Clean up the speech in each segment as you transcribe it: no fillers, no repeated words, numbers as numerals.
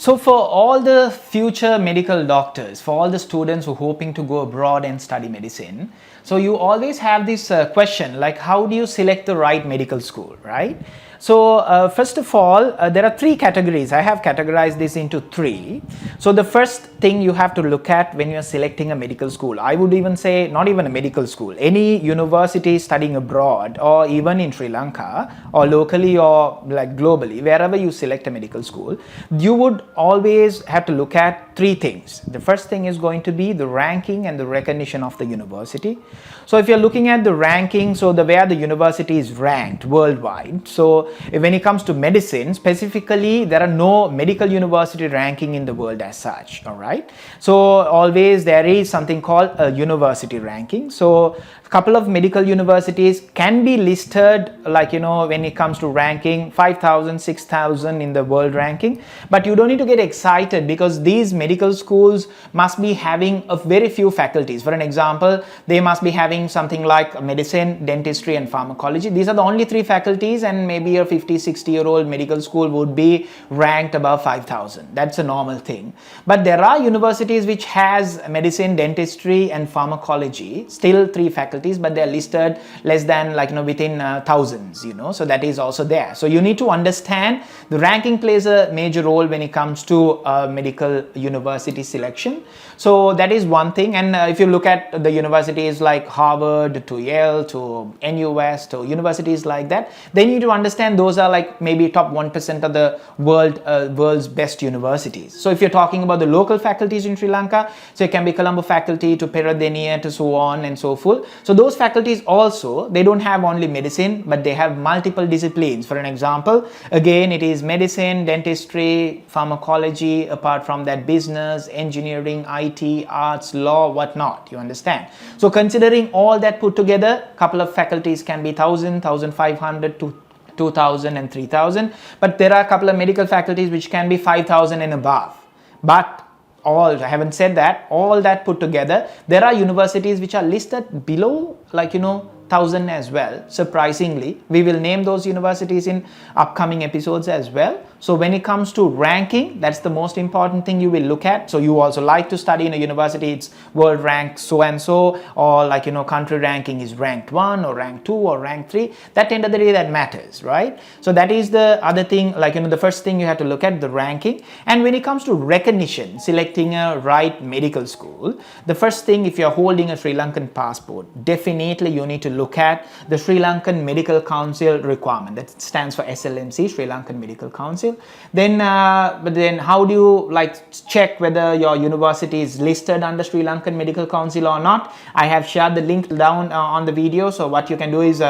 So for all the future medical doctors, for all the students who are hoping to go abroad and study medicine, so you always have this question like, how do you select the right medical school, right? So first of all, there are three categories. I have categorized this into three. So the first thing you have to look at when you're selecting a medical school, I would even say not even a medical school, any university studying abroad or even in Sri Lanka or locally or like globally, wherever you select a medical school, you would always have to look at three things. The first thing is going to be the ranking and the recognition of the university. So if you're looking at the ranking, so the where the university is ranked worldwide. So when it comes to medicine, specifically, there are no medical university ranking in the world as such, all right? So always there is something called a university ranking. So a couple of medical universities can be listed like, when it comes to ranking 5,000, 6,000 in the world ranking, but you don't need to get excited because these medical schools must be having a very few faculties. For an example, they must be having something like medicine, dentistry and pharmacology. These are the only three faculties, and maybe a 50, 60-year-old medical school would be ranked above 5,000. That's a normal thing. But there are universities which has medicine, dentistry and pharmacology, still three faculties, but they're listed less than within thousands, so that is also there. So you need to understand the ranking plays a major role when it comes to medical university selection. So that is one thing. And if you look at the universities like Harvard to Yale to NUS to universities like that, they need to understand those are like maybe top 1% of the world's best universities. So if you're talking about the local faculties in Sri Lanka, so it can be Colombo faculty to Peradeniya to so on and so forth. So those faculties also, they don't have only medicine, but they have multiple disciplines. For an example, again, it is medicine, dentistry, pharmacology, apart from that business, engineering, IT, arts, law, whatnot, you understand? So considering all that put together, a couple of faculties can be 1,000, 1,500 to 2,000 and 3,000, but there are a couple of medical faculties which can be 5,000 and above. But I haven't said that, all that put together, there are universities which are listed below 1,000 as well. Surprisingly, we will name those universities in upcoming episodes as well. So when it comes to ranking, that's the most important thing you will look at. So you also like to study in a university, it's world ranked so and so, or country ranking is ranked 1 or ranked 2 or ranked 3. That end of the day, that matters, right? So that is the other thing, the first thing you have to look at, the ranking. And when it comes to recognition, selecting a right medical school, the first thing, if you're holding a Sri Lankan passport, definitely you need to look at the Sri Lankan Medical Council requirement. That stands for SLMC, Sri Lankan Medical Council. Then how do you check whether your university is listed under Sri Lankan Medical Council or not? I have shared the link down on the video. So what you can do is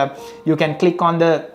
you can click on the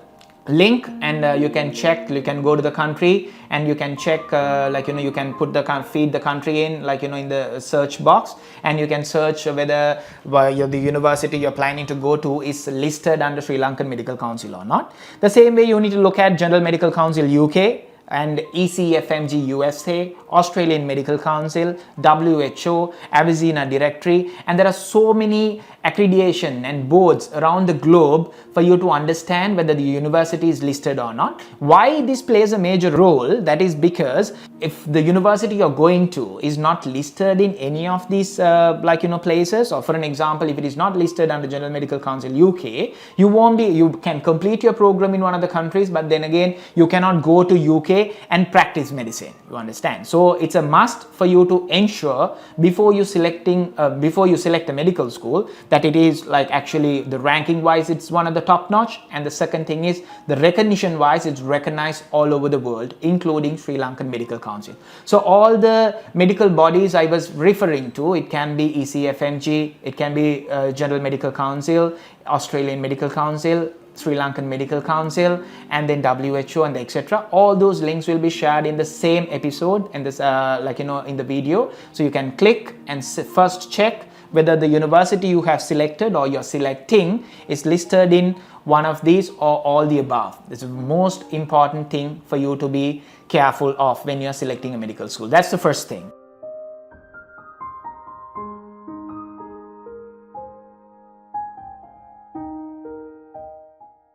link and you can check, you can go to the country and you can check you can put feed the country in in the search box, and you can search whether the university you're planning to go to is listed under Sri Lankan Medical Council or not. The same way you need to look at General Medical Council UK and ECFMG USA, Australian Medical Council, WHO, Avicenna Directory, and there are so many accreditation and boards around the globe for you to understand whether the university is listed or not. Why this plays a major role? That is because if the university you're going to is not listed in any of these places, or for an example, if it is not listed under General Medical Council UK, you can complete your program in one of the countries, but then again you cannot go to UK and practice medicine, you understand? So it's a must for you to ensure before you select a medical school that it is actually the ranking wise it's one of the top notch, and the second thing is the recognition wise it's recognized all over the world, including Sri Lankan Medical Council. So all the medical bodies I was referring to, it can be ECFMG, it can be General Medical Council, Australian Medical Council, Sri Lankan Medical Council, and then WHO and etc. All those links will be shared in the same episode in this in the video. So you can click and first check whether the university you have selected or you're selecting is listed in one of these or all the above. This is the most important thing for you to be careful of when you're selecting a medical school. That's the first thing.